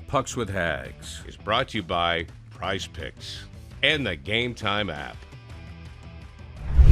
Pucks with Haggs is brought to you by Prize Picks and the Game Time app.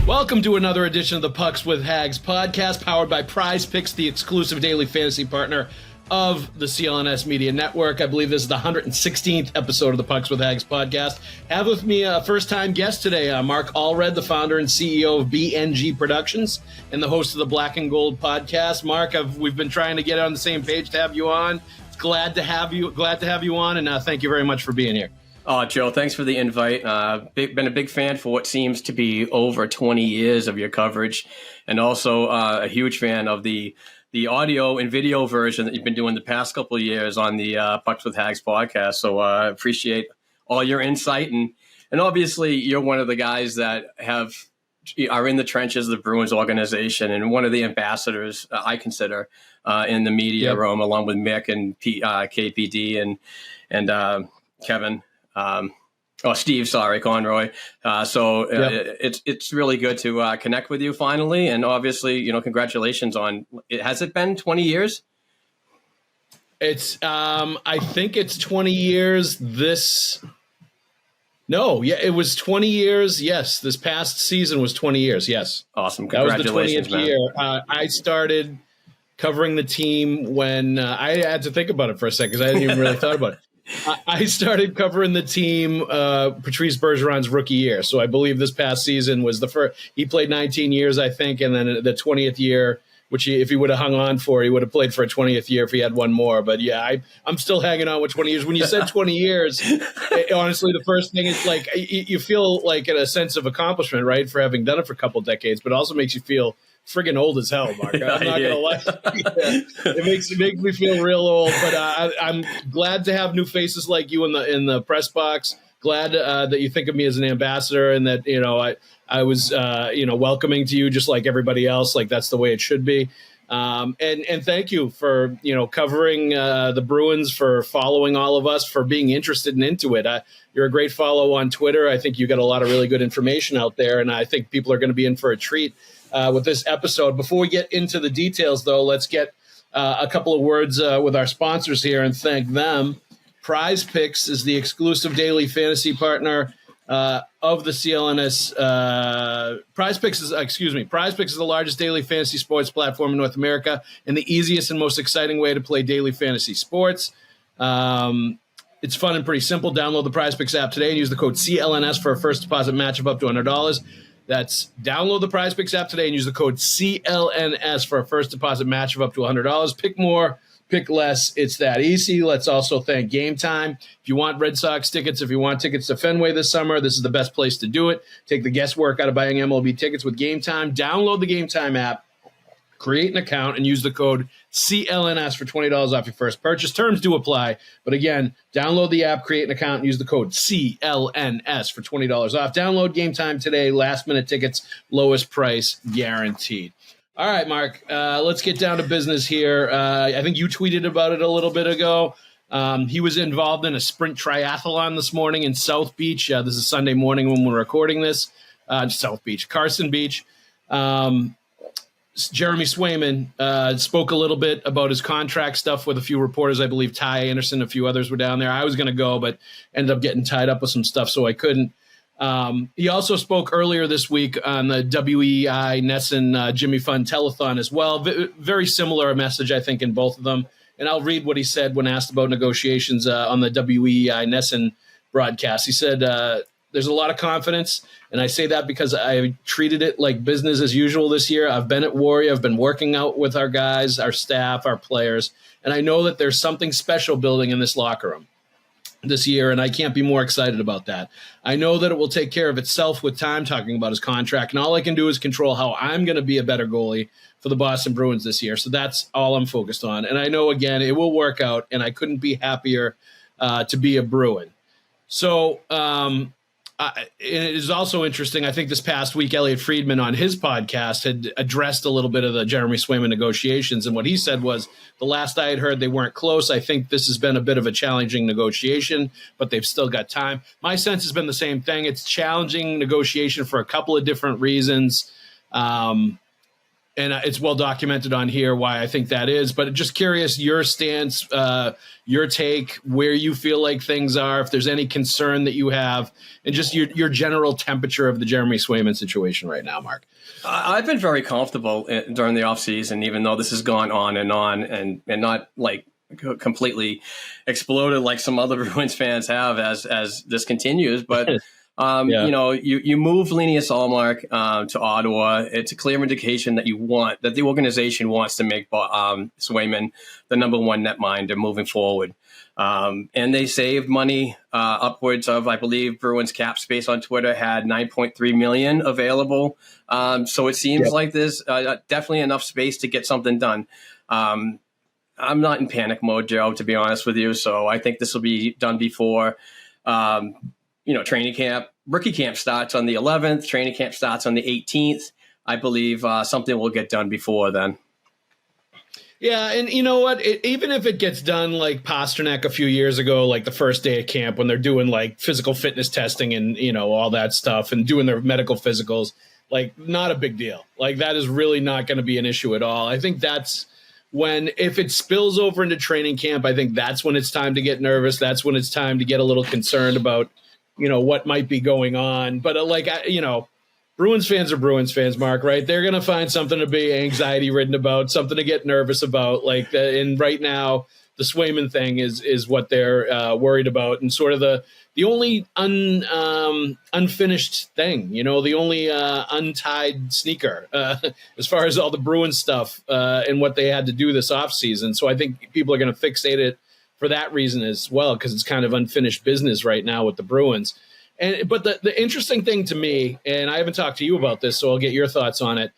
Welcome to another edition of the Pucks with Haggs podcast, powered by Prize Picks, the exclusive daily fantasy partner of the CLNS Media Network. I believe this is the 116th episode of the Pucks with Haggs podcast. Have with me a first-time guest today, Mark Allred, the founder and CEO of BNG Productions and the host of the Black and Gold podcast. Mark, we've been trying to get on the same page to have you on. Glad to have you on, and thank you very much for being here. Oh, Joe, thanks for the invite. Been a big fan for what seems to be over 20 years of your coverage, and also a huge fan of the audio and video version that you've been doing the past couple of years on the Pucks with Haggs podcast. So I appreciate all your insight, and obviously you're one of the guys that are in the trenches of the Bruins organization, and one of the ambassadors I consider in the media room, along with Mick and KPD and Kevin. Steve, Conroy. It's really good to connect with you finally. And obviously, congratulations on it. Has it been 20 years? It's, I think it's 20 years it was 20 years. Yes. This past season was 20 years. Yes. Awesome. Congratulations, that was the 20th year. I started covering the team when I had to think about it for a second because I hadn't even really thought about it. I started covering the team Patrice Bergeron's rookie year. So I believe this past season was the first. He played 19 years, I think, and then the 20th year, which if he would have hung on for, he would have played for a 20th year if he had one more. But yeah, I'm still hanging on with 20 years. When you said 20 years, honestly, the first thing is like you feel like a sense of accomplishment, right, for having done it for a couple of decades, but it also makes you feel friggin' old as hell, Mark. I'm not gonna lie. It makes me feel real old, but I'm glad to have new faces like you in the press box. Glad that you think of me as an ambassador, and that I was welcoming to you just like everybody else. Like that's the way it should be. And thank you for covering the Bruins, for following all of us, for being interested and into it. You're a great follow on Twitter. I think you got a lot of really good information out there, and I think people are going to be in for a treat with this episode. Before we get into the details, though, let's get a couple of words with our sponsors here and thank them. Prize Picks is the exclusive daily fantasy partner of the CLNS. Prize Picks is the largest daily fantasy sports platform in North America and the easiest and most exciting way to play daily fantasy sports. It's fun and pretty simple. Download the Prize Picks app today and use the code CLNS for a first deposit match of up to $100. That's download the Prize Picks app today and use the code CLNS for a first deposit match of up to $100. Pick more, pick less. It's that easy. Let's also thank Game Time. If you want Red Sox tickets, if you want tickets to Fenway this summer, this is the best place to do it. Take the guesswork out of buying MLB tickets with Game Time. Download the Game Time app, create an account, and use the code CLNS for $20 off your first purchase. Terms do apply. But again, download the app, create an account, and use the code CLNS for $20 off. Download Game Time today. Last-minute tickets, lowest price guaranteed. All right, Mark, let's get down to business here. I think you tweeted about it a little bit ago. He was involved in a sprint triathlon this morning in South Beach. This is Sunday morning when we're recording this. Carson Beach. Jeremy Swayman spoke a little bit about his contract stuff with a few reporters. I believe Ty Anderson, a few others were down there. I was going to go, but ended up getting tied up with some stuff, so I couldn't. He also spoke earlier this week on the WEI Nesson Jimmy Fund Telethon as well. Very similar message, I think, in both of them. And I'll read what he said when asked about negotiations on the WEI Nesson broadcast. He said, there's a lot of confidence, and I say that because I treated it like business as usual this year. I've been at Warrior. I've been working out with our guys, our staff, our players, and I know that there's something special building in this locker room this year, and I can't be more excited about that. I know that it will take care of itself with time, talking about his contract, and all I can do is control how I'm going to be a better goalie for the Boston Bruins this year. So that's all I'm focused on. And I know, again, it will work out, and I couldn't be happier to be a Bruin. So it is also interesting. I think this past week, Elliot Friedman on his podcast had addressed a little bit of the Jeremy Swayman negotiations. And what he said was, the last I had heard, they weren't close. I think this has been a bit of a challenging negotiation, but they've still got time. My sense has been the same thing. It's challenging negotiation for a couple of different reasons. and it's well documented on here why I think that is. But just curious, your stance, your take, where you feel like things are, if there's any concern that you have, and just your general temperature of the Jeremy Swayman situation right now, Mark. I've been very comfortable during the offseason, even though this has gone on and not like completely exploded like some other Bruins fans have as this continues. But you move Linus Ullmark to Ottawa. It's a clear indication that the organization wants to make Swayman the number one netminder moving forward. And they saved money upwards of, I believe, Bruins cap space on Twitter had $9.3 million available. So it seems like there's definitely enough space to get something done. I'm not in panic mode, Joe, to be honest with you. So I think this will be done before, training camp. Rookie camp starts on the 11th. Training camp starts on the 18th. I believe something will get done before then. Yeah, and you know what? Even if it gets done like Pasternak a few years ago, like the first day of camp when they're doing like physical fitness testing and, all that stuff and doing their medical physicals, like not a big deal. Like that is really not going to be an issue at all. I think that's when, if it spills over into training camp, I think that's when it's time to get nervous. That's when it's time to get a little concerned about, what might be going on. But Bruins fans are Bruins fans, Mark, right? They're going to find something to be anxiety ridden about, something to get nervous about. And right now, the Swayman thing is what they're worried about, and sort of the only unfinished thing, the only untied sneaker as far as all the Bruins stuff and what they had to do this offseason. So I think people are going to fixate it for that reason as well, because it's kind of unfinished business right now with the Bruins. But the interesting thing to me, and I haven't talked to you about this, so I'll get your thoughts on it,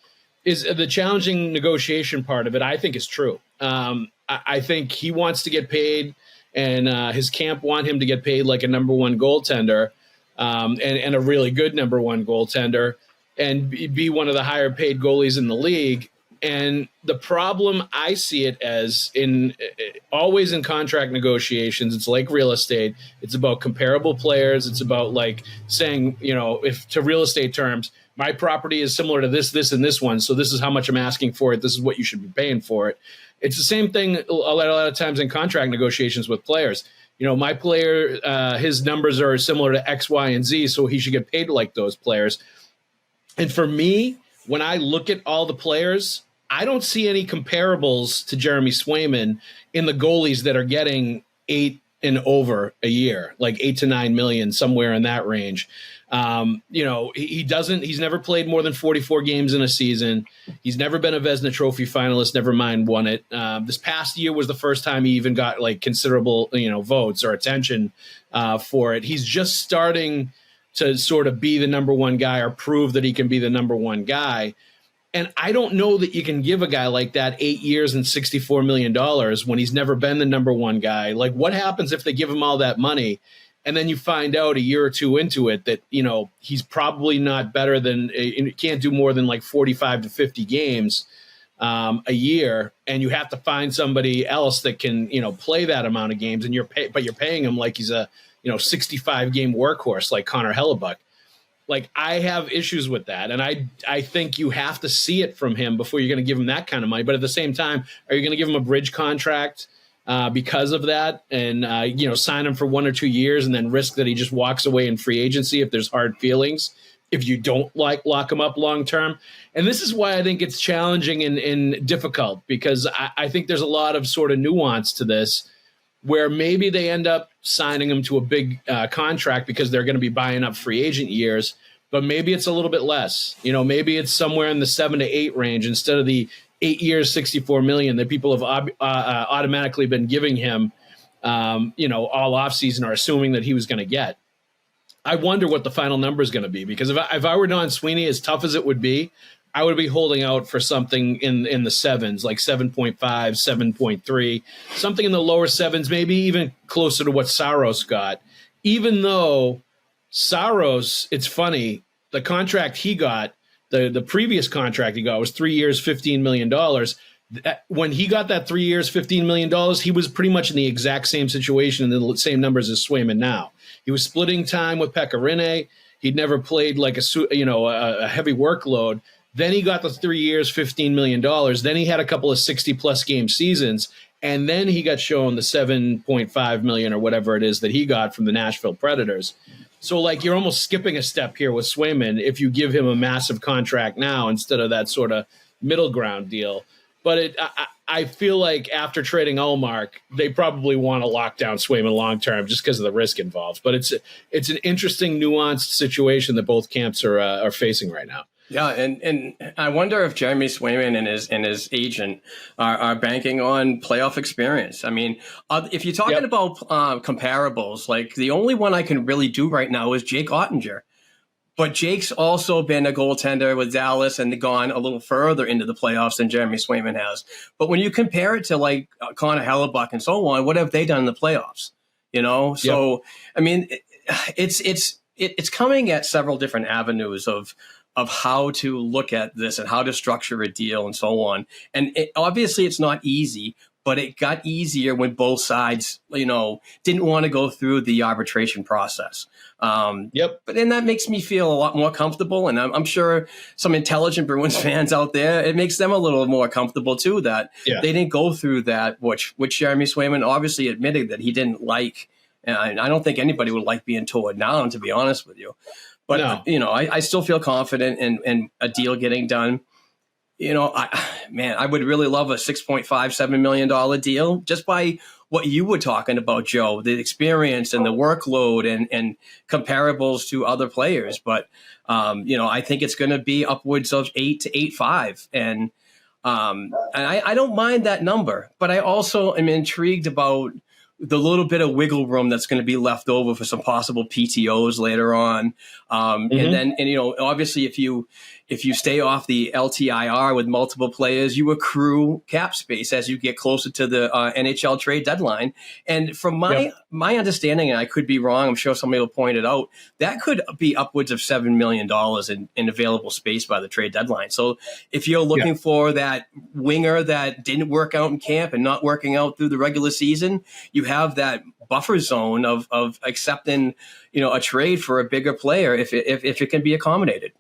is the challenging negotiation part of it. I think is true. I think he wants to get paid, and his camp want him to get paid like a number one goaltender, and a really good number one goaltender, and be one of the higher paid goalies in the league. And the problem I see it as always in contract negotiations, it's like real estate. It's about comparable players. It's about like saying, if to real estate terms, my property is similar to this, and this one. So this is how much I'm asking for it. This is what you should be paying for it. It's the same thing a lot of times in contract negotiations with players. My player, his numbers are similar to X, Y, and Z, so he should get paid like those players. And for me, when I look at all the players, I don't see any comparables to Jeremy Swayman in the goalies that are getting 8 and over a year, like 8 to 9 million, somewhere in that range. He's never played more than 44 games in a season. He's never been a Vezina Trophy finalist, never mind won it. This past year was the first time he even got like considerable, votes or attention for it. He's just starting to sort of be the number one guy or prove that he can be the number one guy. And I don't know that you can give a guy like that 8 years and $64 million when he's never been the number one guy. Like, what happens if they give him all that money and then you find out a year or two into it that, he's probably not better than, can't do more than like 45 to 50 games a year, and you have to find somebody else that can, play that amount of games, and you're paying him like he's a, 65 game workhorse like Connor Hellebuck. Like, I have issues with that, and I think you have to see it from him before you're going to give him that kind of money. But at the same time, are you going to give him a bridge contract because of that, and sign him for 1 or 2 years, and then risk that he just walks away in free agency if there's hard feelings, if you don't lock him up long term? And this is why I think it's challenging and difficult, because I think there's a lot of sort of nuance to this, where maybe they end up signing him to a big contract because they're going to be buying up free agent years, but maybe it's a little bit less. Maybe it's somewhere in the 7 to 8 range instead of the 8 years, $64 million that people have automatically been giving him, all offseason, or assuming that he was going to get. I wonder what the final number is going to be, because if I were Don Sweeney, as tough as it would be, I would be holding out for something in the sevens, like 7.5, 7.3, something in the lower sevens, maybe even closer to what Saros got. Even though Saros, it's funny, the contract he got, the previous contract he got was 3 years, $15 million. When he got that 3 years, $15 million, he was pretty much in the exact same situation and the same numbers as Swayman now. He was splitting time with Pekka Rinne. He'd never played like a heavy workload. Then he got the 3 years, $15 million. Then he had a couple of 60-plus game seasons. And then he got shown the $7.5 million or whatever it is that he got from the Nashville Predators. So, like, you're almost skipping a step here with Swayman if you give him a massive contract now instead of that sort of middle ground deal. But I feel like after trading Ullmark, they probably want to lock down Swayman long term just because of the risk involved. But it's an interesting, nuanced situation that both camps are facing right now. Yeah, and I wonder if Jeremy Swayman and his agent are banking on playoff experience. I mean, if you're talking about comparables, like the only one I can really do right now is Jake Ottinger. But Jake's also been a goaltender with Dallas and gone a little further into the playoffs than Jeremy Swayman has. But when you compare it to like Connor Hellebuck and so on, what have they done in the playoffs? You know, so I mean, it's coming at several different avenues of how to look at this and how to structure a deal and so on. And obviously it's not easy, but it got easier when both sides, you know, didn't want to go through the arbitration process. But then that makes me feel a lot more comfortable. And I'm sure some intelligent Bruins fans out there, it makes them a little more comfortable too, that they didn't go through that, which Jeremy Swayman obviously admitted that he didn't like. And I don't think anybody would like being told down, to be honest with you. But, you know, I still feel confident in a deal getting done. You know, I would really love a $6.57 million deal just by what you were talking about, Joe, the experience and the workload and comparables to other players. But, you know, I think it's going to be upwards of 8 to 8.5. And I don't mind that number, but I also am intrigued about the little bit of wiggle room that's going to be left over for some possible PTOs later on. And then, you know, obviously if you stay off the LTIR with multiple players, you accrue cap space as you get closer to the NHL trade deadline. And from my understanding, and I could be wrong, I'm sure somebody will point it out, that could be upwards of $7 million in available space by the trade deadline. So if you're looking for that winger that didn't work out in camp and not working out through the regular season, you have that buffer zone of accepting, you know, a trade for a bigger player if it can be accommodated.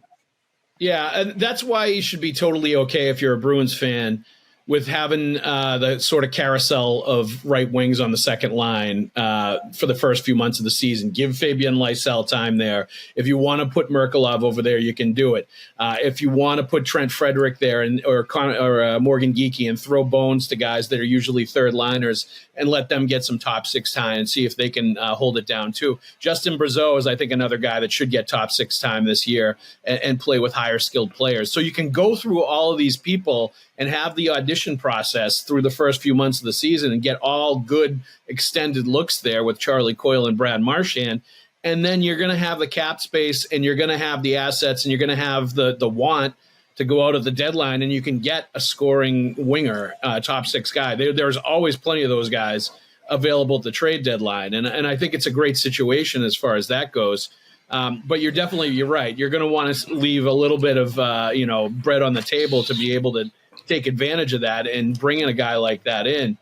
Yeah, and that's why you should be totally okay if you're a Bruins fan with having the sort of carousel of right wings on the second line for the first few months of the season. Give Fabian Lysell time there. If you want to put Merkulov over there, you can do it. If you want to put Trent Frederick there or Morgan Geekie and throw bones to guys that are usually third liners and let them get some top six time and see if they can hold it down too. Justin Brazeau is, I think, another guy that should get top six time this year and play with higher skilled players. So you can go through all of these people and have the audition process through the first few months of the season and get all good extended looks there with Charlie Coyle and Brad Marchand. And then you're going to have the cap space and you're going to have the assets and you're going to have the want to go out at the deadline, and you can get a scoring winger, top six guy. There's always plenty of those guys available at the trade deadline. And I think it's a great situation as far as that goes. But you're right. You're going to want to leave a little bit of, bread on the table to be able to take advantage of that and bring in a guy like that in.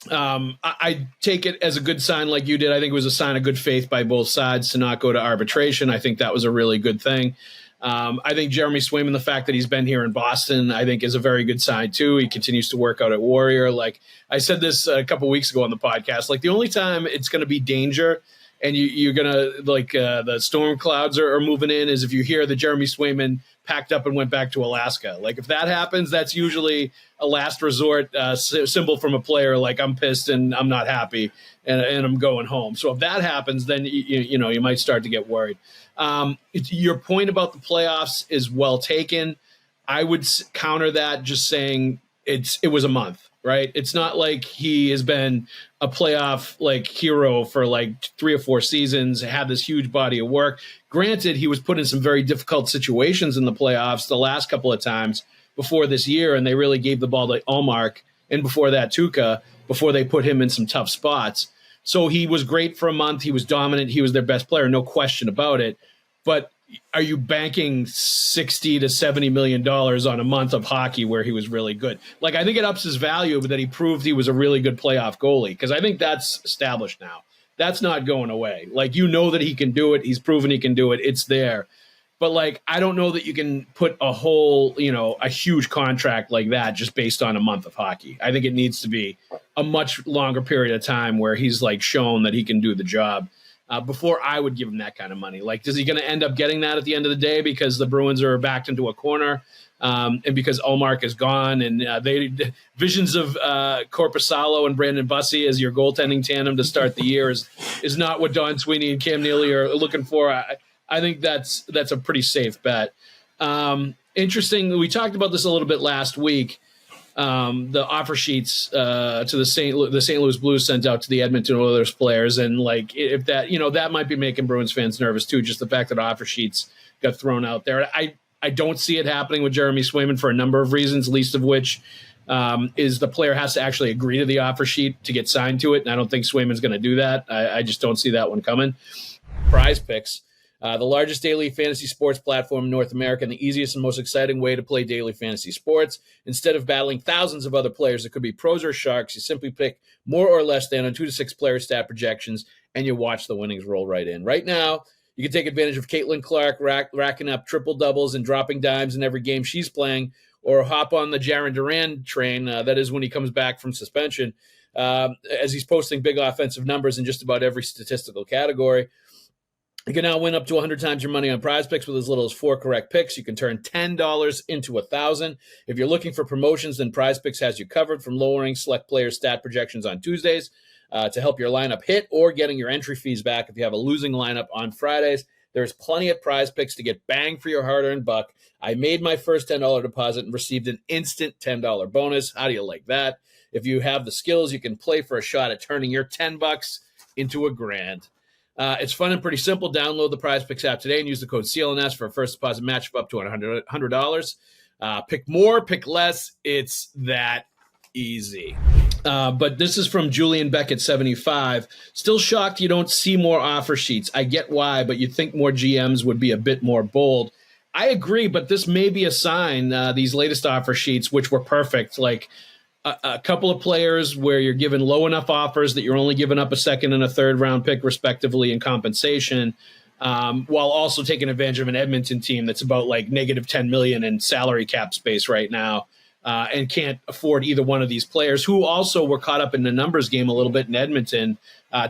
I take it as a good sign like you did. I think it was a sign of good faith by both sides to not go to arbitration. I think that was a really good thing. I think Jeremy Swayman, the fact that he's been here in Boston, I think is a very good sign too. He continues to work out at Warrior. Like I said this a couple weeks ago on the podcast, like the only time it's going to be danger and you're going to the storm clouds are moving in is if you hear that Jeremy Swayman packed up and went back to Alaska. Like if that happens, that's usually a last resort symbol from a player. Like I'm pissed and I'm not happy and I'm going home. So if that happens, then you might start to get worried. Your point about the playoffs is well taken. I would counter that just saying it was a month, right? It's not like he has been a playoff hero for 3 or 4 seasons, had this huge body of work. Granted, he was put in some very difficult situations in the playoffs the last couple of times before this year, and they really gave the ball to Ullmark, and before that Tuukka, before they put him in some tough spots. So he was great for a month. He was dominant. He was their best player, no question about it. But are you banking $60 to $70 million on a month of hockey where he was really good? I think it ups his value, but that he proved he was a really good playoff goalie, because I think that's established now. That's not going away. That he can do it. He's proven he can do it. It's there. But like, I don't know that you can put a whole, a huge contract like that just based on a month of hockey. I think it needs to be a much longer period of time where he's like shown that he can do the job before I would give him that kind of money. Like, is he going to end up getting that at the end of the day because the Bruins are backed into a corner and because Ullmark is gone and visions of Korpisalo and Brandon Bussey as your goaltending tandem to start the year is not what Don Sweeney and Cam Neely are looking for. I think that's a pretty safe bet. Interesting. We talked about this a little bit last week. The offer sheets to the St. Louis Blues sent out to the Edmonton Oilers players, and like if that that might be making Bruins fans nervous too. Just the fact that offer sheets got thrown out there. I don't see it happening with Jeremy Swayman for a number of reasons, least of which is the player has to actually agree to the offer sheet to get signed to it, and I don't think Swayman's going to do that. I just don't see that one coming. Prize Picks. The largest daily fantasy sports platform in North America and the easiest and most exciting way to play daily fantasy sports. Instead of battling thousands of other players that could be pros or sharks, you simply pick more or less than on 2 to 6 player stat projections, and you watch the winnings roll right in. Right now, you can take advantage of Caitlin Clark racking up triple doubles and dropping dimes in every game she's playing, or hop on the Jaron Duran train, that is when he comes back from suspension, as he's posting big offensive numbers in just about every statistical category. You can now win up to 100 times your money on Prize Picks with as little as 4 correct picks. You can turn $10 into $1,000. If you're looking for promotions, then Prize Picks has you covered, from lowering select players' stat projections on Tuesdays to help your lineup hit, or getting your entry fees back if you have a losing lineup on Fridays. There's plenty of Prize Picks to get bang for your hard-earned buck. I made my first $10 deposit and received an instant $10 bonus. How do you like that? If you have the skills, you can play for a shot at turning your $10 into $1,000. It's fun and pretty simple. Download the Prize Picks app today and use the code CLNS for a first deposit match of up to $100. Pick more, pick less. It's that easy. But this is from Julian Beckett 75. Still shocked you don't see more offer sheets. I get why, but you'd think more GMs would be a bit more bold. I agree, but this may be a sign, these latest offer sheets, which were perfect, like a couple of players where you're given low enough offers that you're only giving up a second and a third round pick respectively in compensation, while also taking advantage of an Edmonton team that's about like negative 10 million in salary cap space right now, and can't afford either one of these players, who also were caught up in the numbers game a little bit in Edmonton,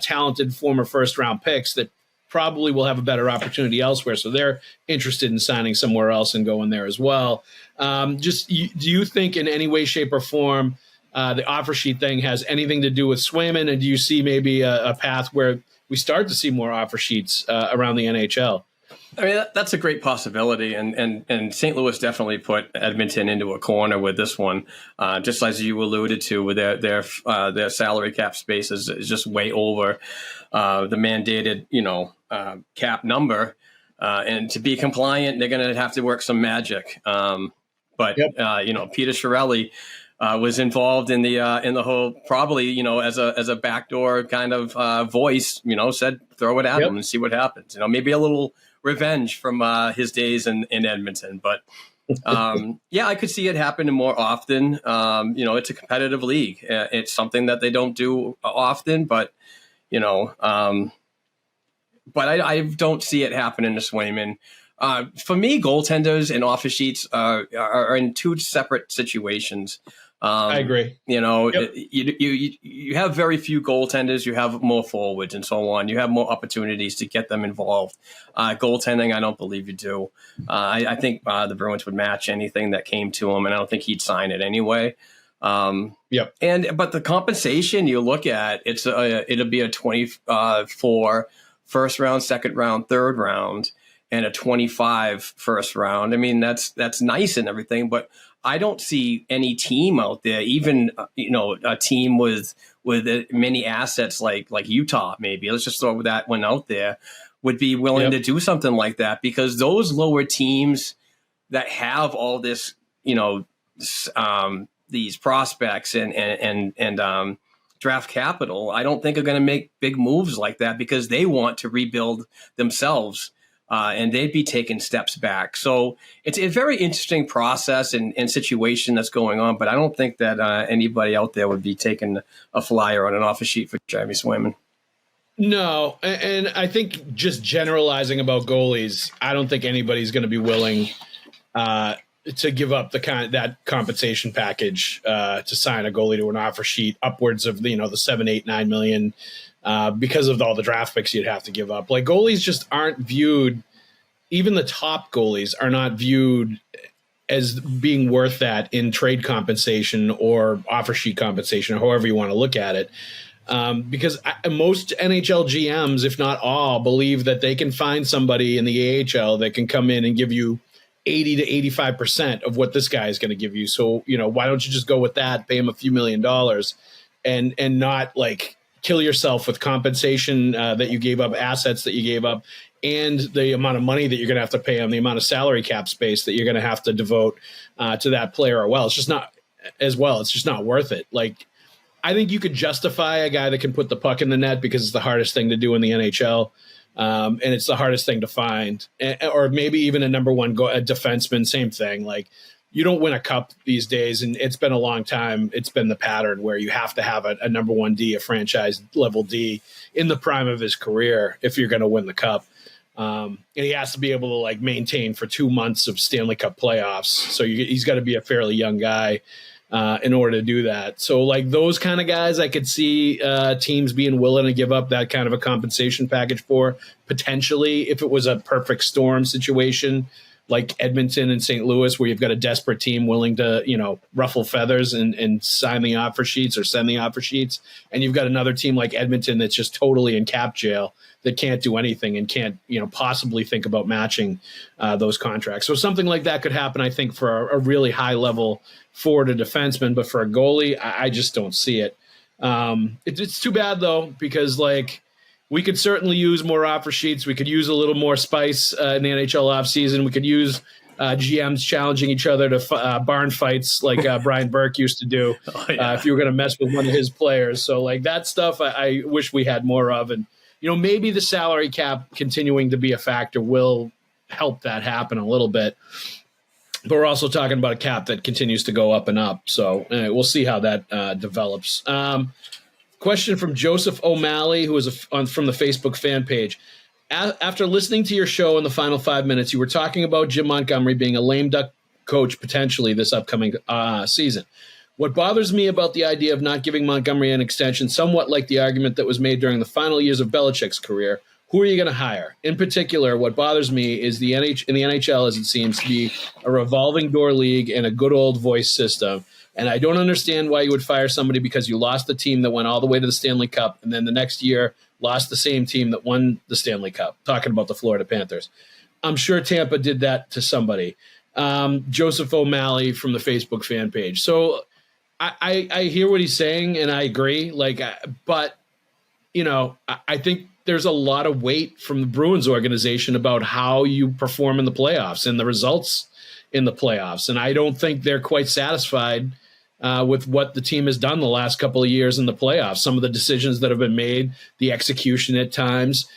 talented former first round picks that probably will have a better opportunity elsewhere. So they're interested in signing somewhere else and going there as well. Do you think in any way, shape, or form the offer sheet thing has anything to do with Swayman? And do you see maybe a path where we start to see more offer sheets around the NHL? I mean, that's a great possibility, and St. Louis definitely put Edmonton into a corner with this one, just as you alluded to, with their salary cap space is just way over the mandated cap number, and to be compliant, they're going to have to work some magic. But Peter Chiarelli was involved in the whole, probably as a backdoor kind of voice, said throw it at him and see what happens. Maybe a little revenge from his days in Edmonton. But I could see it happening more often. It's a competitive league. It's something that they don't do often, but I don't see it happening to Swayman. For me, goaltenders and offer sheets are in two separate situations. I agree. You have very few goaltenders. You have more forwards and so on. You have more opportunities to get them involved. Goaltending, I don't believe you do. I think the Bruins would match anything that came to him, and I don't think he'd sign it anyway. But the compensation you look at, it'll be a 24 first round, second round, third round, and a 25 first round. I mean, that's nice and everything, but I don't see any team out there, even a team with many assets like Utah, maybe. Let's just throw that one out there, would be willing to do something like that, because those lower teams that have all this, these prospects and draft capital, I don't think are going to make big moves like that, because they want to rebuild themselves. And they'd be taking steps back. So it's a very interesting process and situation that's going on. But I don't think that anybody out there would be taking a flyer on an offer sheet for Jeremy Swayman. No, and I think just generalizing about goalies, I don't think anybody's going to be willing to give up that compensation package to sign a goalie to an offer sheet upwards of the 7, 8, 9 million because of all the draft picks you'd have to give up. Like, goalies just aren't viewed. Even the top goalies are not viewed as being worth that in trade compensation or offer sheet compensation, or however you want to look at it. Because most NHL GMs, if not all, believe that they can find somebody in the AHL that can come in and give you 80 to 85% of what this guy is going to give you. So, why don't you just go with that, pay him a few $1,000,000 and not like kill yourself with compensation that you gave up, assets that you gave up, and the amount of money that you're going to have to pay him, the amount of salary cap space that you're going to have to devote to that player. It's just not worth it. Like, I think you could justify a guy that can put the puck in the net because it's the hardest thing to do in the NHL. And it's the hardest thing to find, or maybe even a number one defenseman, same thing. Like, you don't win a cup these days, and it's been a long time. It's been the pattern where you have to have a number one D, a franchise level D in the prime of his career if you're going to win the cup. And he has to be able to like maintain for 2 months of Stanley Cup playoffs. So he's got to be a fairly young guy in order to do that. So like those kind of guys, I could see teams being willing to give up that kind of a compensation package for, potentially, if it was a perfect storm situation like Edmonton and St. Louis, where you've got a desperate team willing to, ruffle feathers and sign the offer sheets or send the offer sheets. And you've got another team like Edmonton that's just totally in cap jail, that can't do anything and can't, possibly think about matching those contracts. So something like that could happen, I think, for a really high level forward or defenseman. But for a goalie, I just don't see it. It's too bad, though, because we could certainly use more offer sheets. We could use a little more spice in the NHL offseason. We could use GMs challenging each other to barn fights like Brian Burke used to do if you were going to mess with one of his players. So that stuff I wish we had more of. And, maybe the salary cap continuing to be a factor will help that happen a little bit. But we're also talking about a cap that continues to go up and up. So we'll see how that develops. Question from Joseph O'Malley, who is from the Facebook fan page. After listening to your show in the final 5 minutes, you were talking about Jim Montgomery being a lame duck coach potentially this upcoming season. What bothers me about the idea of not giving Montgomery an extension, somewhat like the argument that was made during the final years of Belichick's career, who are you going to hire? In particular, what bothers me is in the NHL, as it seems to be a revolving door league and a good old voice system. And I don't understand why you would fire somebody because you lost the team that went all the way to the Stanley Cup, and then the next year lost the same team that won the Stanley Cup, talking about the Florida Panthers. I'm sure Tampa did that to somebody. Joseph O'Malley from the Facebook fan page. So I hear what he's saying, and I agree. But I think there's a lot of weight from the Bruins organization about how you perform in the playoffs and the results in the playoffs. And I don't think they're quite satisfied with what the team has done the last couple of years in the playoffs. Some of the decisions that have been made, the execution at times,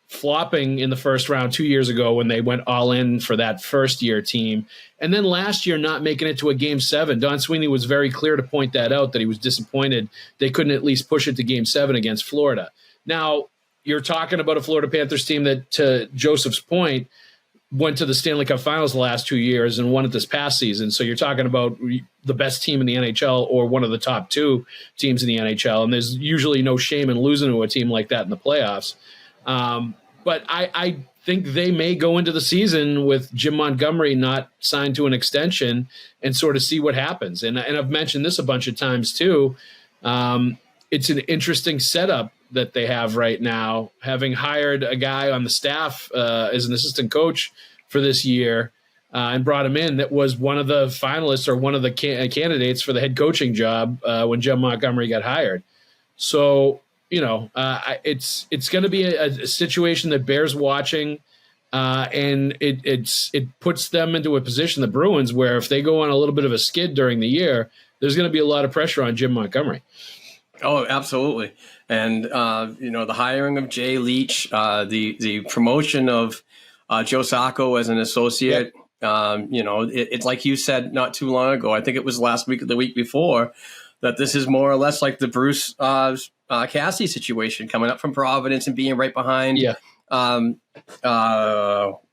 flopping in the first round 2 years ago when they went all in for that first year team. And then last year not making it to a Game 7. Don Sweeney was very clear to point that out, that he was disappointed they couldn't at least push it to Game 7 against Florida. Now, you're talking about a Florida Panthers team that, to Joseph's point, went to the Stanley Cup Finals the last 2 years and won it this past season. So you're talking about the best team in the NHL or one of the top two teams in the NHL. And there's usually no shame in losing to a team like that in the playoffs. But I think they may go into the season with Jim Montgomery not signed to an extension and sort of see what happens. And I've mentioned this a bunch of times too. It's an interesting setup that they have right now, having hired a guy on the staff as an assistant coach for this year and brought him in that was one of the finalists or one of the candidates for the head coaching job when Jim Montgomery got hired. So, it's going to be a situation that bears watching, and it puts them into a position, the Bruins, where if they go on a little bit of a skid during the year, there's going to be a lot of pressure on Jim Montgomery. Oh, absolutely. And, the hiring of Jay Leach, the promotion of Joe Sacco as an associate, it's like you said not too long ago, I think it was last week or the week before, that this is more or less like the Bruce Cassie situation, coming up from Providence and being right behind. Yeah.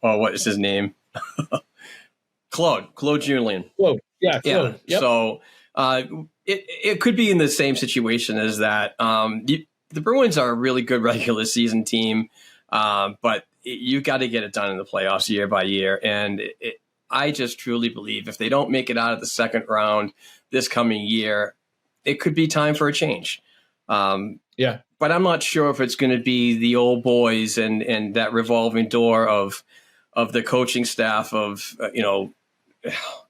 What is his name? Claude Julien. Whoa. Yeah. Yeah. Claude. Yep. So it could be in the same situation as that. The Bruins are a really good regular season team, but you got to get it done in the playoffs year by year. And I just truly believe if they don't make it out of the second round this coming year, it could be time for a change. Yeah. But I'm not sure if it's going to be the old boys and that revolving door of the coaching staff of,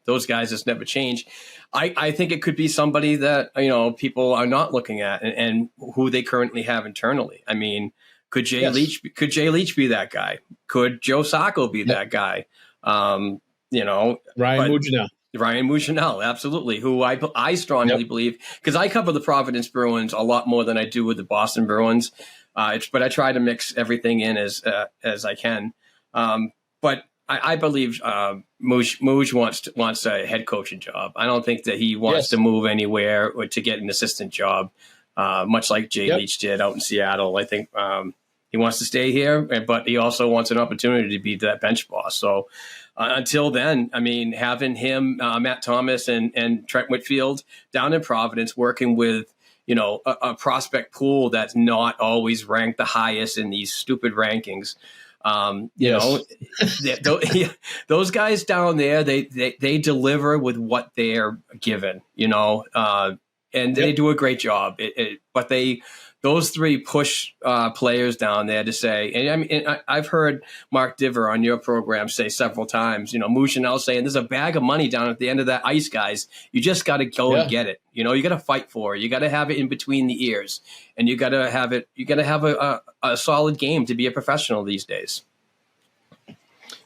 those guys just never change. I think it could be somebody that, people are not looking at and who they currently have internally. I mean, could Jay Leach be that guy? Could Joe Sacco be that guy? Ryan Mougenel, absolutely, who I strongly believe, because I cover the Providence Bruins a lot more than I do with the Boston Bruins, but I try to mix everything in as I can. But I believe Mouge wants a head coaching job. I don't think that he wants to move anywhere or to get an assistant job, much like Jay Leach did out in Seattle. I think he wants to stay here, but he also wants an opportunity to be that bench boss. So until then, I mean, having him, Matt Thomas and Trent Whitfield down in Providence working with, a prospect pool that's not always ranked the highest in these stupid rankings. Those guys down there, they deliver with what they're given, and they do a great job. But those three push players down there to say, and I mean, I've heard Mark Diver on your program say several times, Mougenel saying there's a bag of money down at the end of that ice, guys. You just got to go and get it. You got to fight for it. You got to have it in between the ears, and you got to have it. You got to have a solid game to be a professional these days.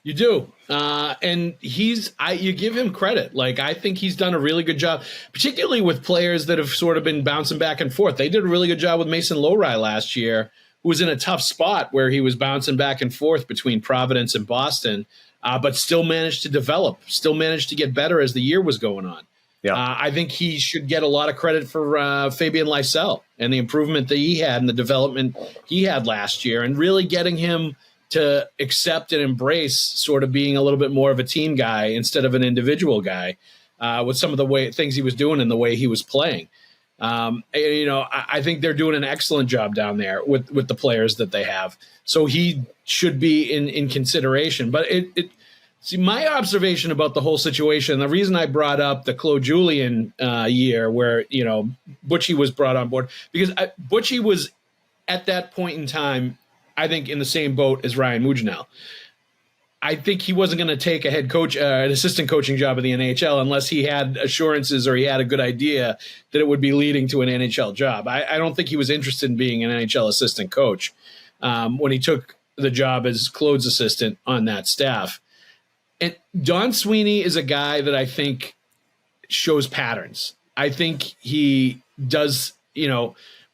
You do. And you give him credit. Like, I think he's done a really good job, particularly with players that have sort of been bouncing back and forth. They did a really good job with Mason Lowry last year, who was in a tough spot where he was bouncing back and forth between Providence and Boston, but still managed to develop, still managed to get better as the year was going on. Yeah. I think he should get a lot of credit for Fabian Lysell and the improvement that he had and the development he had last year, and really getting him to accept and embrace sort of being a little bit more of a team guy instead of an individual guy with some of the things he was doing and the way he was playing. I think they're doing an excellent job down there with the players that they have. So he should be in consideration. But see, my observation about the whole situation, the reason I brought up the Claude Julien year where, Butchie was brought on board, because Butchie was at that point in time, I think, in the same boat as Ryan Mougenel. I think he wasn't going to take a head coach, an assistant coaching job in the NHL unless he had assurances or he had a good idea that it would be leading to an NHL job. I don't think he was interested in being an NHL assistant coach when he took the job as Claude's assistant on that staff. And Don Sweeney is a guy that I think shows patterns. I think he does,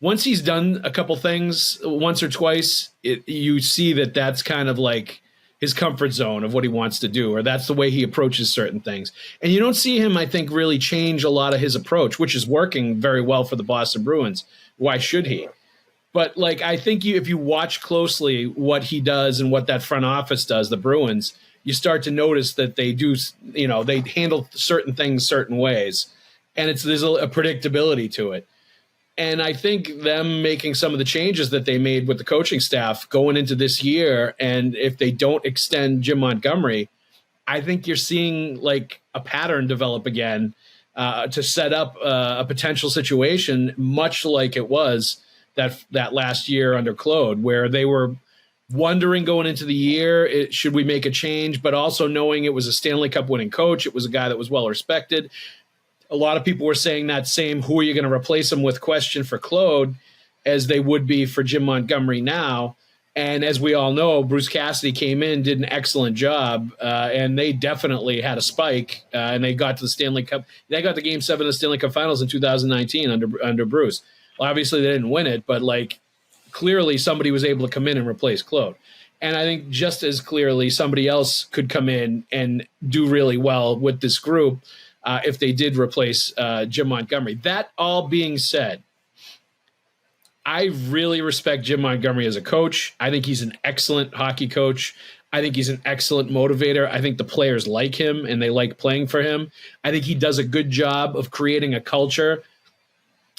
once he's done a couple things once or twice, you see that that's kind of like his comfort zone of what he wants to do, or that's the way he approaches certain things. And you don't see him, I think, really change a lot of his approach, which is working very well for the Boston Bruins. Why should he? But I think if you watch closely what he does and what that front office does, the Bruins, you start to notice that they do, they handle certain things certain ways, and there's a predictability to it. And I think them making some of the changes that they made with the coaching staff going into this year, and if they don't extend Jim Montgomery, I think you're seeing a pattern develop again to set up a potential situation much like it was that last year under Claude, where they were wondering going into the year, should we make a change, but also knowing it was a Stanley Cup winning coach. It was a guy that was well respected. A lot of people were saying that same who are you going to replace him with question for Claude as they would be for Jim Montgomery now. And as we all know, Bruce Cassidy came in, did an excellent job, and they definitely had a spike, and they got to the Stanley Cup. They got to Game 7 of the Stanley Cup Finals in 2019 under Bruce. Well, obviously, they didn't win it, but clearly somebody was able to come in and replace Claude. And I think just as clearly somebody else could come in and do really well with this group if they did replace Jim Montgomery. That all being said, I really respect Jim Montgomery as a coach. I think he's an excellent hockey coach. I think he's an excellent motivator. I think the players like him and they like playing for him. I think he does a good job of creating a culture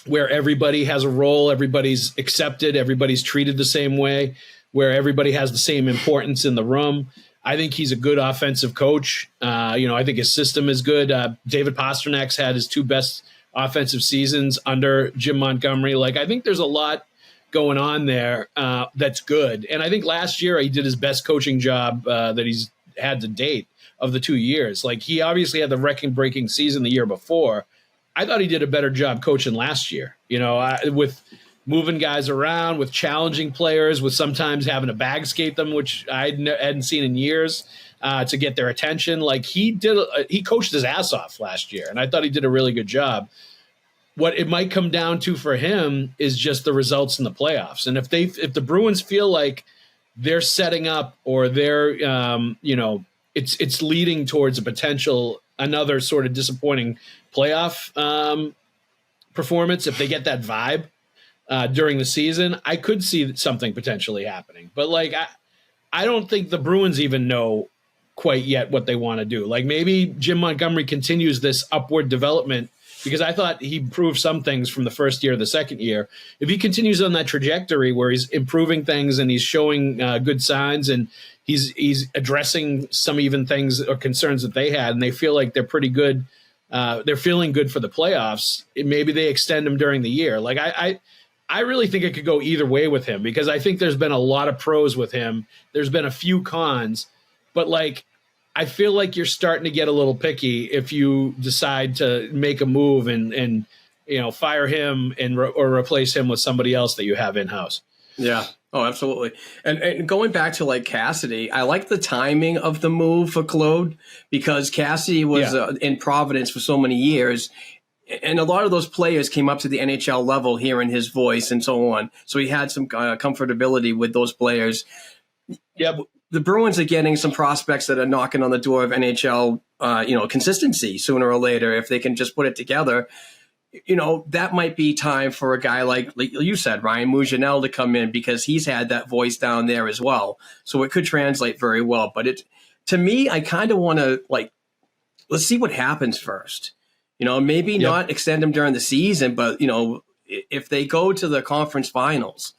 where everybody has a role, everybody's accepted, everybody's treated the same way, where everybody has the same importance in the room. I think he's a good offensive coach. I think his system is good. David Pasternak's had his 2 best offensive seasons under Jim Montgomery. Like, I think there's a lot going on there that's good. And I think last year he did his best coaching job that he's had to date of the 2 years. Like, he obviously had the record-breaking season the year before. I thought he did a better job coaching last year, with moving guys around, with challenging players, with sometimes having to bag skate them, which I hadn't seen in years, to get their attention. Like, he coached his ass off last year, and I thought he did a really good job. What it might come down to for him is just the results in the playoffs. And if the Bruins feel like they're setting up, or they're, it's leading towards a potential, another sort of disappointing playoff performance, if they get that vibe during the season, I could see something potentially happening. But like, I don't think the Bruins even know quite yet what they want to do. Like, maybe Jim Montgomery continues this upward development, because I thought he improved some things from the first year to the second year. If he continues on that trajectory where he's improving things and he's showing good signs, and he's addressing some even things or concerns that they had, and they feel like they're pretty good, they're feeling good for the playoffs, maybe they extend him during the year. Like, I really think it could go either way with him, because I think there's been a lot of pros with him. There's been a few cons, but like, I feel like you're starting to get a little picky if you decide to make a move and fire him or replace him with somebody else that you have in-house. Yeah. Oh, absolutely. And going back to like Cassidy, I like the timing of the move for Claude, because Cassidy was in Providence for so many years. And a lot of those players came up to the NHL level hearing his voice and so on. So he had some comfortability with those players. Yeah. The Bruins are getting some prospects that are knocking on the door of NHL, consistency sooner or later. If they can just put it together, that might be time for a guy like you said, Ryan Mougenel, to come in, because he's had that voice down there as well. So it could translate very well. But to me, I kind of want to let's see what happens first. Maybe not extend him during the season, but if they go to the conference finals,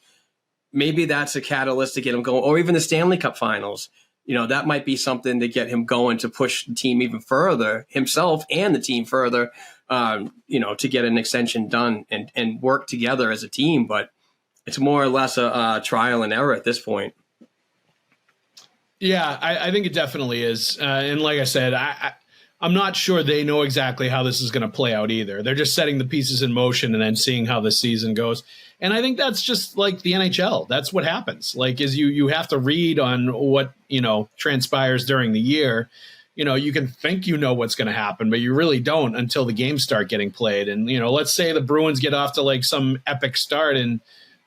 maybe that's a catalyst to get him going, or even the Stanley Cup finals. That might be something to get him going, to push the team even further, himself and the team further, to get an extension done and work together as a team. But it's more or less a trial and error at this point. Yeah, I think it definitely is. And like I said, I'm not sure they know exactly how this is going to play out either. They're just setting the pieces in motion and then seeing how the season goes. And I think that's just like the NHL. That's what happens. Like, is you have to read on what, transpires during the year. You can think what's going to happen, but you really don't until the games start getting played. And, let's say the Bruins get off to like some epic start in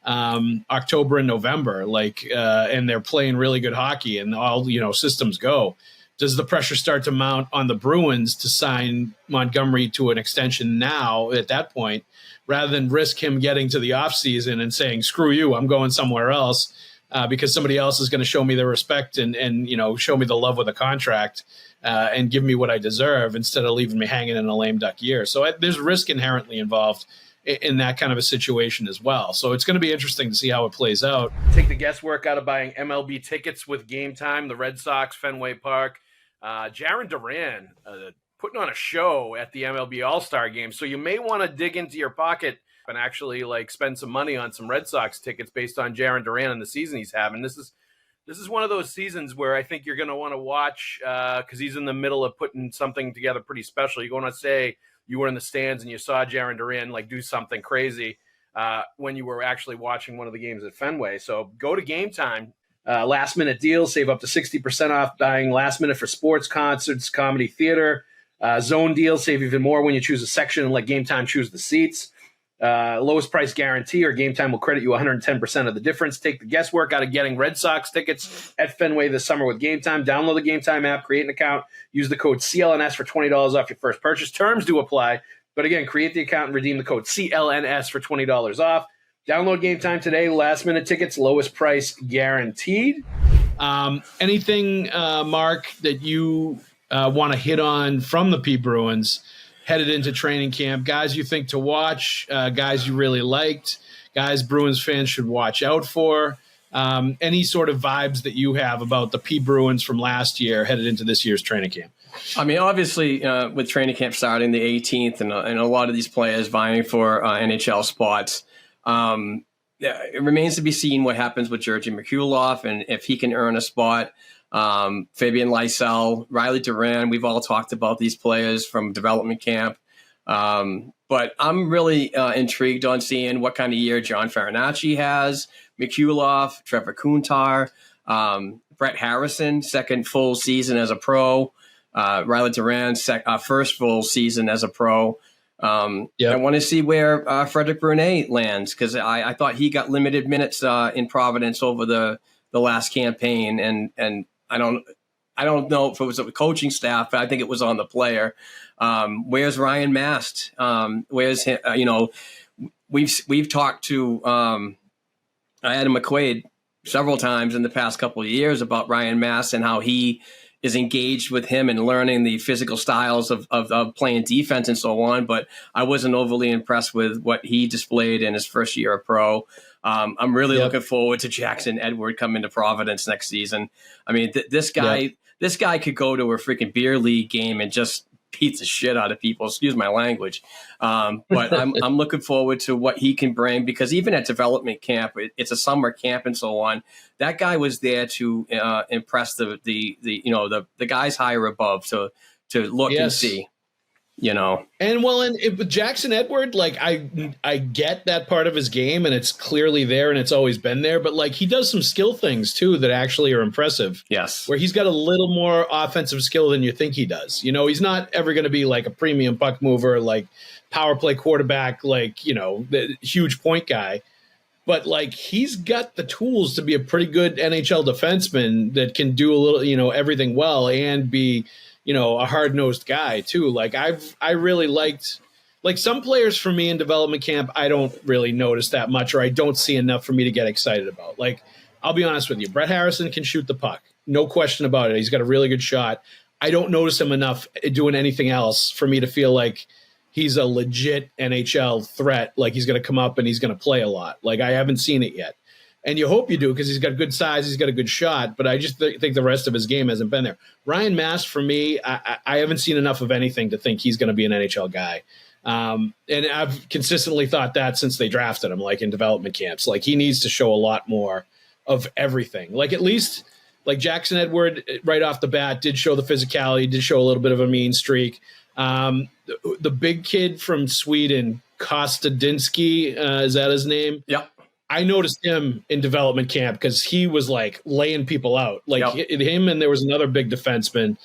October and November, and they're playing really good hockey and all, systems go. Does the pressure start to mount on the Bruins to sign Montgomery to an extension now at that point, rather than risk him getting to the offseason and saying, screw you, I'm going somewhere else because somebody else is going to show me the respect and show me the love with a contract and give me what I deserve, instead of leaving me hanging in a lame duck year. So there's risk inherently involved in that kind of a situation as well. So it's going to be interesting to see how it plays out. Take the guesswork out of buying MLB tickets with Game Time, the Red Sox, Fenway Park. Jarren Duran putting on a show at the MLB All-Star Game. So you may want to dig into your pocket and actually spend some money on some Red Sox tickets based on Jarren Duran and the season he's having. This is one of those seasons where I think you're going to want to watch because he's in the middle of putting something together pretty special. You're going to say you were in the stands and you saw Jarren Duran do something crazy when you were actually watching one of the games at Fenway. So go to Game Time. Last minute deals, save up to 60% off buying last minute for sports, concerts, comedy, theater. Zone deals, save even more when you choose a section and let Game Time choose the seats. Lowest price guarantee, or Game Time will credit you 110% of the difference. Take the guesswork out of getting Red Sox tickets at Fenway this summer with Game Time. Download the Game Time app, create an account, use the code CLNS for $20 off your first purchase. Terms do apply, but again, create the account and redeem the code CLNS for $20 off. Download Game Time today. Last minute tickets, lowest price guaranteed. Anything, Mark, that you want to hit on from the P Bruins headed into training camp? Guys you think to watch, guys you really liked, guys Bruins fans should watch out for. Any sort of vibes that you have about the P Bruins from last year headed into this year's training camp? I mean, obviously, with training camp starting the 18th and a lot of these players vying for NHL spots, it remains to be seen what happens with Georgi Merkulov and if he can earn a spot. Fabian Lysell, Riley Duran, we've all talked about these players from development camp. But I'm really intrigued on seeing what kind of year John Farinacci has, Merkulov, Trevor Kuntar, Brett Harrison, second full season as a pro, Riley Duran, first full season as a pro. I want to see where Frederic Brunet lands because I thought he got limited minutes in Providence over the last campaign, and I don't know if it was the coaching staff, but I think it was on the player. Where's Ryan Mast? Where's him? We've talked to Adam McQuaid several times in the past couple of years about Ryan Mast and how he is engaged with him and learning the physical styles of playing defense and so on. But I wasn't overly impressed with what he displayed in his first year of pro. I'm really looking forward to Jackson Edward coming to Providence next season. I mean, this guy could go to a freaking beer league game and just beat the shit out of people. Excuse my language. But I'm looking forward to what he can bring because even at development camp, it's a summer camp and so on. That guy was there to impress the guys higher above to look and see. And with Jackson Edward, like I get that part of his game and it's clearly there and it's always been there, but like he does some skill things too that actually are impressive. Yes. Where he's got a little more offensive skill than you think he does. He's not ever going to be like a premium puck mover, like power play quarterback, like, the huge point guy. But like he's got the tools to be a pretty good NHL defenseman that can do a little, everything well and be a hard-nosed guy too. Like I really liked, like some players for me in development camp, I don't really notice that much, or I don't see enough for me to get excited about. Like, I'll be honest with you, Brett Harrison can shoot the puck. No question about it. He's got a really good shot. I don't notice him enough doing anything else for me to feel like he's a legit NHL threat. Like he's going to come up and he's going to play a lot. Like I haven't seen it yet. And you hope you do because he's got good size, he's got a good shot, but I just think the rest of his game hasn't been there. Ryan Mast, for me, I haven't seen enough of anything to think he's going to be an NHL guy. And I've consistently thought that since they drafted him, like in development camps. Like he needs to show a lot more of everything. Like at least like Jackson Edward right off the bat did show the physicality, did show a little bit of a mean streak. The big kid from Sweden, Kostadinsky, is that his name? Yeah. I noticed him in development camp because he was like laying people out. Like him and there was another big defenseman.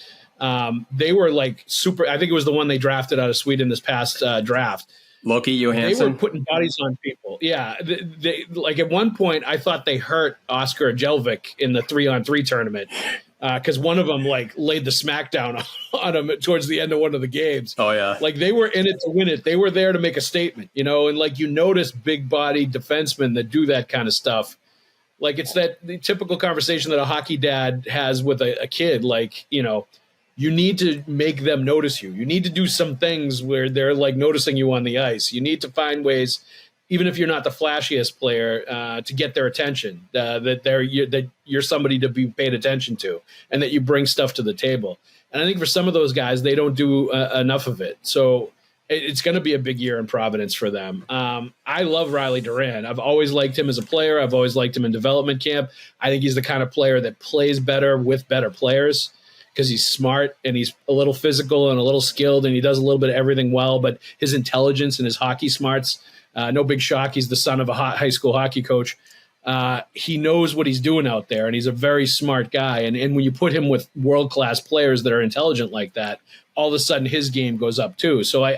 They were like super. I think it was the one they drafted out of Sweden this past draft. Loki Johansson. They were putting bodies on people. Yeah. They like at one point I thought they hurt Oscar Jelvik in the 3-on-3 tournament. Because one of them like laid the smackdown on him towards the end of one of the games. Oh yeah, like they were in it to win it. They were there to make a statement, and like notice big body defensemen that do that kind of stuff. Like it's the typical conversation that a hockey dad has with a kid. Like you need to make them notice you. You need to do some things where they're like noticing you on the ice. You need to find ways, even if you're not the flashiest player, to get their attention, that you're somebody to be paid attention to and that you bring stuff to the table. And I think for some of those guys, they don't do enough of it. So it's going to be a big year in Providence for them. I love Riley Duran. I've always liked him as a player. I've always liked him in development camp. I think he's the kind of player that plays better with better players because he's smart and he's a little physical and a little skilled and he does a little bit of everything well, but his intelligence and his hockey smarts, no big shock. He's the son of a high school hockey coach. He knows what he's doing out there, and he's a very smart guy. And when you put him with world-class players that are intelligent like that, all of a sudden his game goes up too. So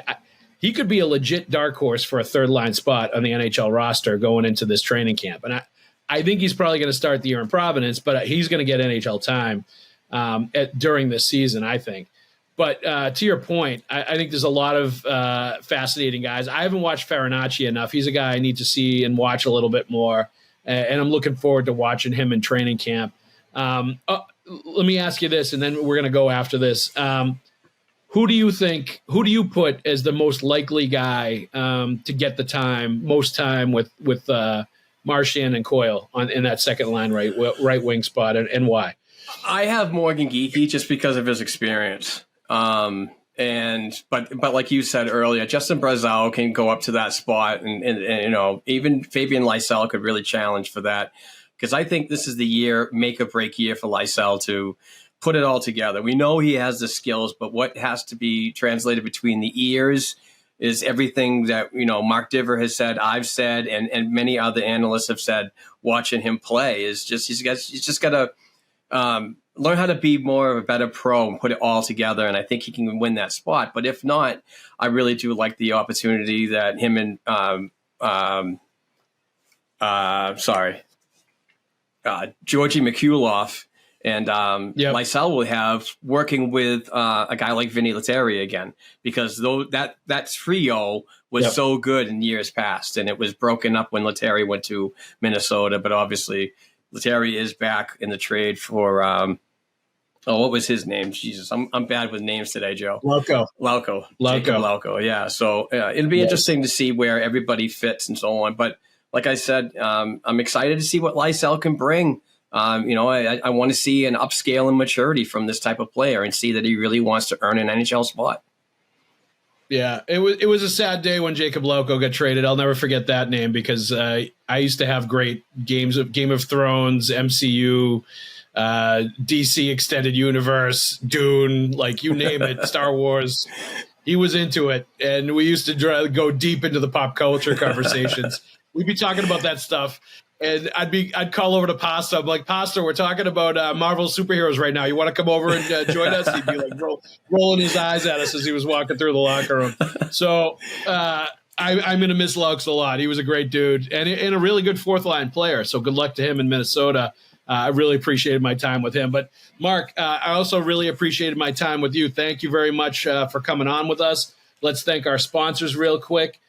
he could be a legit dark horse for a third-line spot on the NHL roster going into this training camp. And I think he's probably going to start the year in Providence, but he's going to get NHL time during this season, I think. But to your point, I think there's a lot of fascinating guys. I haven't watched Farinacci enough. He's a guy I need to see and watch a little bit more, and I'm looking forward to watching him in training camp. Let me ask you this, and then we're going to go after this. Who do you put as the most likely guy to get most time with Marchand and Coyle in that second line right wing spot, and why? I have Morgan Geekie just because of his experience. But like you said earlier, Justin Brazeau can go up to that spot, and even Fabian Lysell could really challenge for that, because I think this is the make or break year for Lysell to put it all together. We know he has the skills, but what has to be translated between the ears is everything that Mark Diver has said, I've said, and many other analysts have said. Watching him play is just he's just got to learn how to be more of a better pro and put it all together, and I think he can win that spot. But if not, I really do like the opportunity that him and Georgi Mikulov and Lysell will have working with a guy like Vinny Lettieri again, because that trio was so good in years past, and it was broken up when Lettieri went to Minnesota. But obviously, Lettieri is back in the trade for what was his name? Jesus, I'm bad with names today, Joe. Lauko. Yeah. So it'll be interesting to see where everybody fits and so on. But like I said, I'm excited to see what Lysell can bring. I want to see an upscale in maturity from this type of player and see that he really wants to earn an NHL spot. Yeah, it was a sad day when Jacob Lauko got traded. I'll never forget that name, because I used to have great games of Game of Thrones, MCU, DC Extended Universe, Dune, like you name it, Star Wars. He was into it, and we used to go deep into the pop culture conversations. We'd be talking about that stuff. And I'd call over to Pasta. I'm like, Pasta, we're talking about Marvel superheroes right now. You want to come over and join us? He'd be like rolling his eyes at us as he was walking through the locker room. So I'm going to miss Laux a lot. He was a great dude and a really good fourth line player. So good luck to him in Minnesota. I really appreciated my time with him. But Mark, I also really appreciated my time with you. Thank you very much for coming on with us. Let's thank our sponsors real quick.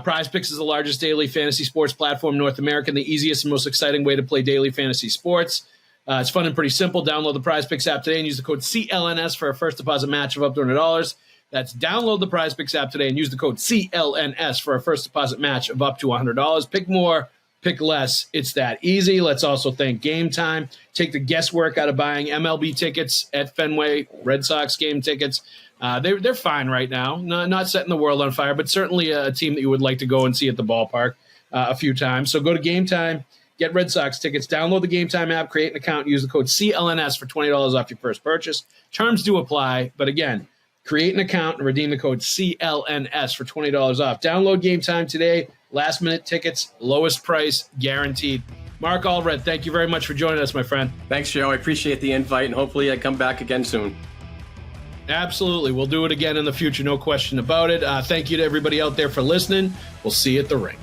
Prize Picks is the largest daily fantasy sports platform in North America and the easiest and most exciting way to play daily fantasy sports. It's fun and pretty simple. Download the Prize Picks app today and use the code CLNS for a first deposit match of up to $100. That's download the Prize Picks app today and use the code CLNS for a first deposit match of up to $100. Pick more, pick less. It's that easy. Let's also thank Game Time. Take the guesswork out of buying MLB tickets at Fenway, Red Sox game tickets. They're fine right now, not setting the world on fire, but certainly a team that you would like to go and see at the ballpark a few times. So go to Game Time, get Red Sox tickets, download the Game Time app, create an account, use the code CLNS for $20 off your first purchase. Terms do apply, but again, create an account and redeem the code CLNS for $20 off. Download Game Time today. Last-minute tickets, lowest price, guaranteed. Mark Allred, thank you very much for joining us, my friend. Thanks, Joe. I appreciate the invite, and hopefully I come back again soon. Absolutely. We'll do it again in the future, no question about it. Thank you to everybody out there for listening. We'll see you at the rink.